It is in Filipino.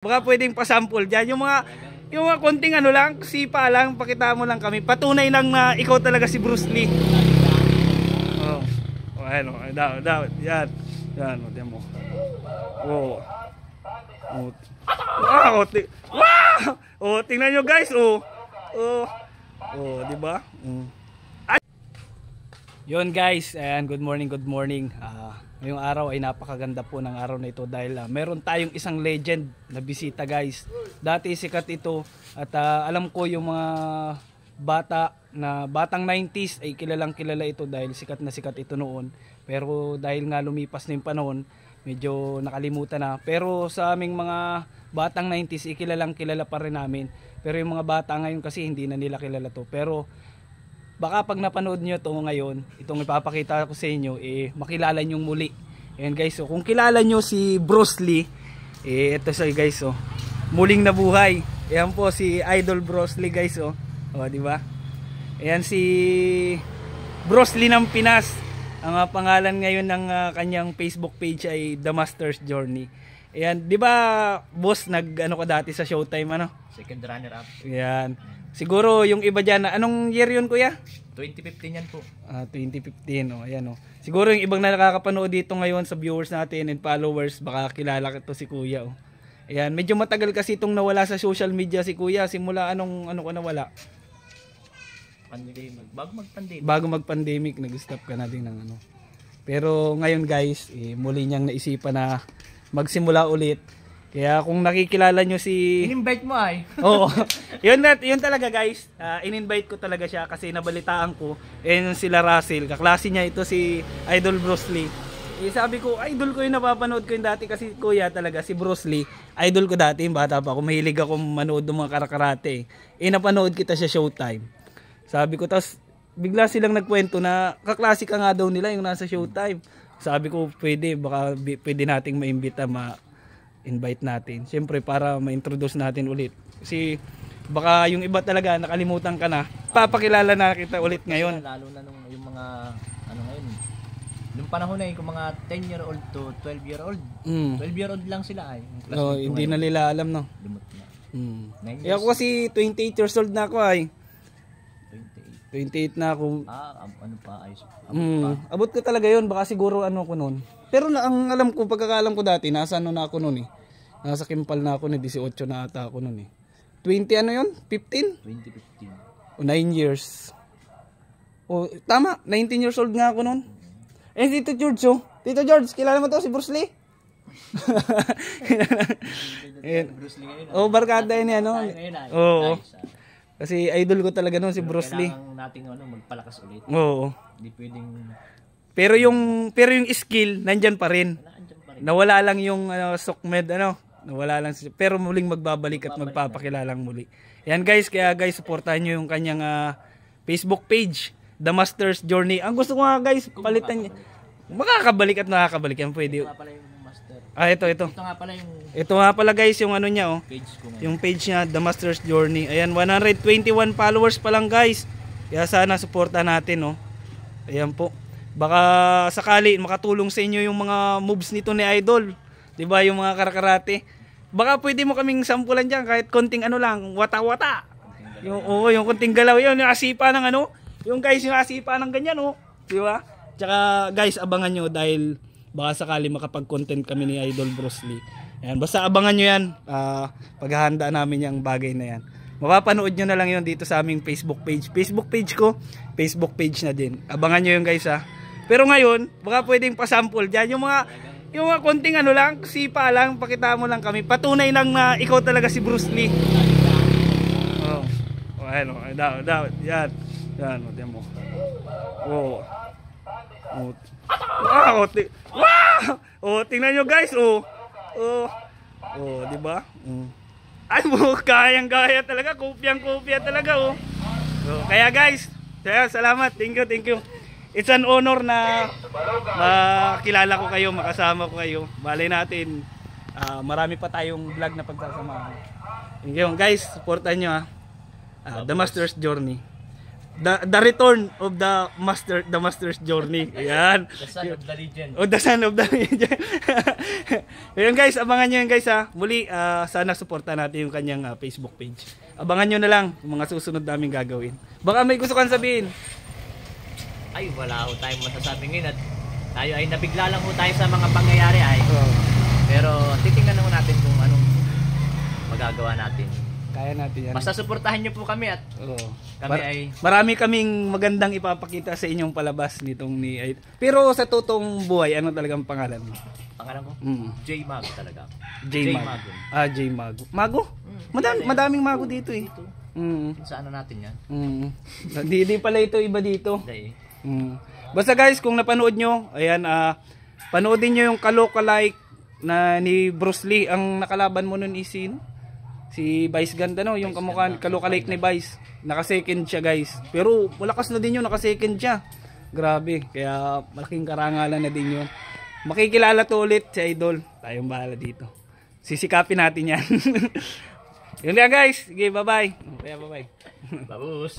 Baka pwedeng pasample dyan. Yung mga konting ano lang, sipa lang, pakita mo lang kami. Patunay lang na ikaw talaga si Bruce Lee. Oh. Oh, ayan o. Daw. Yan. Yan. O, diyan mo. Oh. Oh. Wow! Wow! Oh, tingnan nyo guys. Oh. Oh. Oh, di ba? Yun guys, ayan, good morning. Ngayong araw ay napakaganda po ng araw na ito dahil meron tayong isang legend na bisita guys. Dati sikat ito at alam ko yung mga batang 90s ay kilalang kilala ito dahil sikat na sikat ito noon. Pero dahil nga lumipas na yung panahon, medyo nakalimutan na. Pero sa aming mga batang 90s ay kilalang kilala pa rin namin. Pero yung mga bata ngayon kasi hindi na nila kilala to. Pero baka pag napanood nyo ito ngayon, itong ipapakita ko sa inyo, makilala nyo muli. Ayan guys, so kung kilala nyo si Bruce Lee, ito siya guys, oh, muling nabuhay. Ayan po si Idol Bruce Lee guys, oh, diba? Ayan si Bruce Lee ng Pinas. Ang pangalan ngayon ng kanyang Facebook page ay The Master's Journey. Ayan, di ba boss, nag-ano ka dati sa Showtime, ano? Second runner up. Ayan. Siguro yung iba dyan, anong year yun kuya? 2015 yan po. 2015, oh, ayan oh. Siguro yung ibang nakakapanood dito ngayon sa viewers natin and followers, baka kilala ito si kuya, oh. Ayan, medyo matagal kasi itong nawala sa social media si kuya. Simula ano ko nawala? Bago mag-pandemic, nag-stop ka na din ng ano. Pero ngayon guys, muli niyang naisipan na magsimula ulit. Kaya kung nakikilala nyo si... In-invite mo ay. Oo. Yun talaga guys. In-invite ko talaga siya kasi nabalitaan ko. Yung sila Russell. Kaklase niya ito si Idol Bruce Lee. Sabi ko, idol ko yung napapanood ko yung dati kasi kuya talaga si Bruce Lee. Idol ko dati yung bata pa ako. Mahilig ako manood ng mga karakarate. Napanood kita sa Showtime. Sabi ko, tapos bigla silang nagkwento na kaklase ka nga daw nila yung nasa Showtime. Sabi ko, baka pwede nating maimbita invite natin. Siyempre para ma-introduce natin ulit. Kasi baka yung iba talaga nakalimutan ka na. Papakilala na kita ulit ngayon. Lalo na yung mga ano ngayon. Nung panahon na yun, kung mga 10-year-old to 12-year-old. 12-year-old lang sila ay. Hindi na nila alam, no. Lumot na. Ako kasi 28 years old na ako ay. 28 na ako. Ano pa ayos. Abot ko talaga yun. Baka siguro ano ko noon. Pero ang alam ko, pagkakalam ko dati, nasa ano na ako noon eh. Nasa Kimpal na ako, 18 na ata ako noon eh. 20 ano yun? 15? 2015. O 9 years. O tama, 19 years old nga ako noon. Tito George, oh. Tito George, kilala mo to si Bruce Lee? Bruce Lee ngayon. Barkada yun yan, no? Oo. Kasi idol ko talaga noon si Bruce Lee. Kailangan nating magpalakas ulit. Oo. Hindi pwedeng... Pero yung skill nandyan pa rin. Nawala lang yung sokmed nawala lang pero muling magbabalik at magpapakilalang muli. Yan guys, kaya guys suportahan niyo yung kanyang Facebook page, The Master's Journey. Ang gusto ko nga guys, palitan niya. Makakabalik at nakakabalik yan pwede. Ito nga pala yung master. Ito. Ito nga pala yung Ito nga pala guys yung ano niya oh. Page ko ngayon. Yung page niya, The Master's Journey. Ayan, 121 followers pa lang guys. Kaya sana suportahan natin oh. Ayan po. Baka sakali makatulong sa inyo yung mga moves nito ni Idol. 'Di ba yung mga karakarate? Baka pwede mo kaming sampulan diyan kahit konting ano lang, wata-wata. Yung konting galaw 'yon, yung asipa ng ano, yung guys yung asipa ng ganyan oh, 'di ba? Tsaka guys, abangan nyo dahil baka sakali makapag-content kami ni Idol Bruce Lee. Ayan, basta abangan nyo yan. Paghahanda namin yung bagay na yan. Mapapanood nyo na lang yun dito sa aming Facebook page. Facebook page ko, Facebook page na din. Abangan nyo yun guys ha. Pero ngayon, baka pwedeng pasample dyan. Yung mga konting ano lang, sipa lang, pakita mo lang kami. Patunay lang na ikaw talaga si Bruce Lee. Oh. Ayan o. Yan. Yan. Yan mo. Oh. Wow! Wow! Tingnan nyo guys. Di ba? Ay mo, kayang-kaya talaga. Kopyang-kopya talaga oh. Kaya guys, salamat. Thank you. It's an honor na makilala ko kayo, makasama ko kayo. Malay natin, marami pa tayong vlog na pagsasamahan. Thank you guys, supportan nyo The Master's Journey. The return of the master's journey. Ayan. The son of the legend. Oh, the son of the legend. Ayan guys, abangan nyo yan guys ha. Muli, sana suporta natin yung kanyang Facebook page. Abangan nyo na lang yung mga susunod namin gagawin. Baka may gusto kang sabihin. Ay, wala ho tayong masasabi ngayon at tayo ay nabigla lang ho tayo sa mga pangyayari ay. Pero titingnan naman natin kung anong magagawa natin. Kaya natin yan. Basta suportahan nyo po kami at kami ay... Marami kaming magandang ipapakita sa inyong palabas nitong ni Idol. Pero sa totoong buhay, ano talagang pangalan mo? Pangalan ko? J Mago talaga. J Mago. J Mago. Mago? Madaming Mago dito eh. Sa ano natin yan? Di pala ito iba dito. Hindi. Basta guys, kung napanood nyo, ayan, panoodin nyo yung Kalokalike na ni Bruce Lee. Ang nakalaban mo nun is sino? Si Vice Ganda, no? Yung kamukha Kalokalike ni Vice. Naka-second siya guys. Pero malakas na din yun, naka-second siya. Grabe, kaya malaking karangalan na din yun. Makikilala to ulit si Idol. Tayong bahala dito. Sisikapin natin yan. Yun nga guys. Sige, bye-bye. Bye-bye. Babus.